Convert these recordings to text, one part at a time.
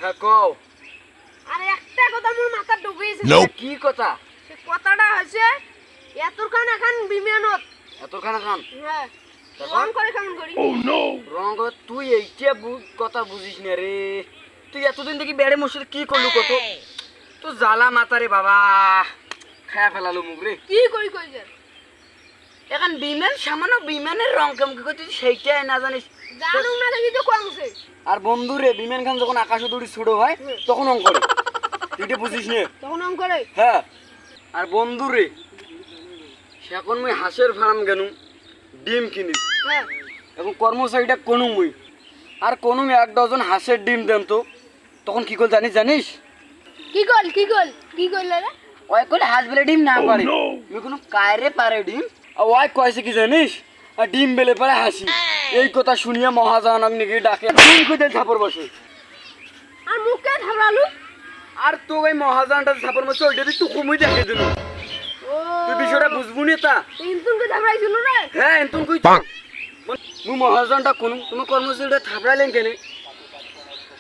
হ্যাঁ কও। আর একটা কথা মোর মাথা ঢুকেছে। কি কথা? সে কথাটা হচ্ছে এতখান এখন বিমানত এতখানা খান হ্যাঁ রং করে কেমন করি রং করে তুই এইটা কথা বুঝিস না রে। তুই এতদিন দেখি বেড়ে মসজিদে কি করলু কত তো জ্বালা মাথা রে বাবা খায়া ফেলালো মুখ রে। কি করি কইছে এখন বিমান সামান্য বিমানের রং কেমন কি করছিস সেইটাই না জানিস। জানো না দেখি তো কমছে আর বন্ধু রে বিমান খান যখন আকাশে দড়ি ছুড়ো হয় তখন অঙ্ক করে তুই এটা বুঝিস না। তখন অঙ্ক করে হ্যাঁ আর বন্ধু রে সে এখন মুই হাঁসের ফার্ম গেনু ডিম কিনি হ্যাঁ এখন কর্মচারীটা কোনো মুই আর কোনো 1 ডজন হাঁসের ডিম দেন তো তখন কি কর জানিস কি করলে রে ওই করে হাঁস বেলে ডিম না পারে মুই কোনো কায়রে পারে ডিম আর ওই কয়েছে কি জানিস আর ডিম বেলে পারে হাসি এই কথা শুনিয়া মহাজনক নাকি ডাকে ডিম খুঁজে ঝাপড় বসে আর মুখে থাবড়ালু আর তো ওই মহাজনটা ঝাপড় বসে ওইটা তুই কমই দেখে দিল ও তুই বিষয়টা বুঝবো নি তা। ইনতুনকে থাবড়াইছিল রে হ্যাঁ তুমি কই মুই মহাজনটা কোন তুমি কর্মচারীটা থাপড়াইলেন কেন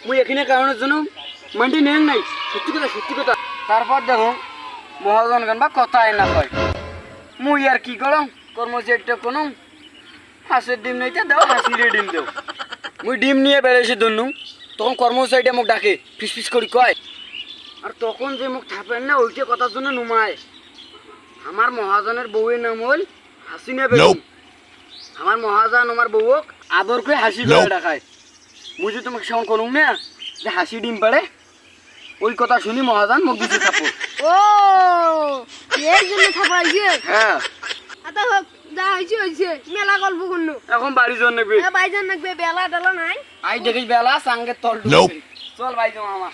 মুই এখানে কারণের জন্য মান্ডি নেন নাই সত্যি কথা। তারপর দেখো মহাজন গান বা কথা না কয় মুই আর কি করম কর্মচারীটা কোনো হাঁসের ডিম নেইতে দাও হাসিরে ডিম দেও মুই ডিম নিয়ে বেড়েছি ধরনু তখন কর্মচারীটা মোক ডাকে ফিস করি কয় আর তখন যে মুখ থাপেন না ওইটা কথার জন্য নুমায় আমার মহাজনের বউয়ের নাম হল হাসিনা বেগম। আমার মহাজন আমার বউক আদর করে হাসি করে ডাকায় মুই যে তোমাকে সেমন করুম না যে হাসি ডিম পাড়ে ওই কথা শুনি মহাজন মুখ দিতে থাপড়। ও এর জন্য থাবড়াইছে হ্যাঁ আতা হোক যা হইছে মেলা গল্প করনু এখন বাড়ি জন নেবে বাইজান নাকবে বেলা ডালা নাই আই দেখিস বেলা সাঙ্গে তল চল ভাই মামা।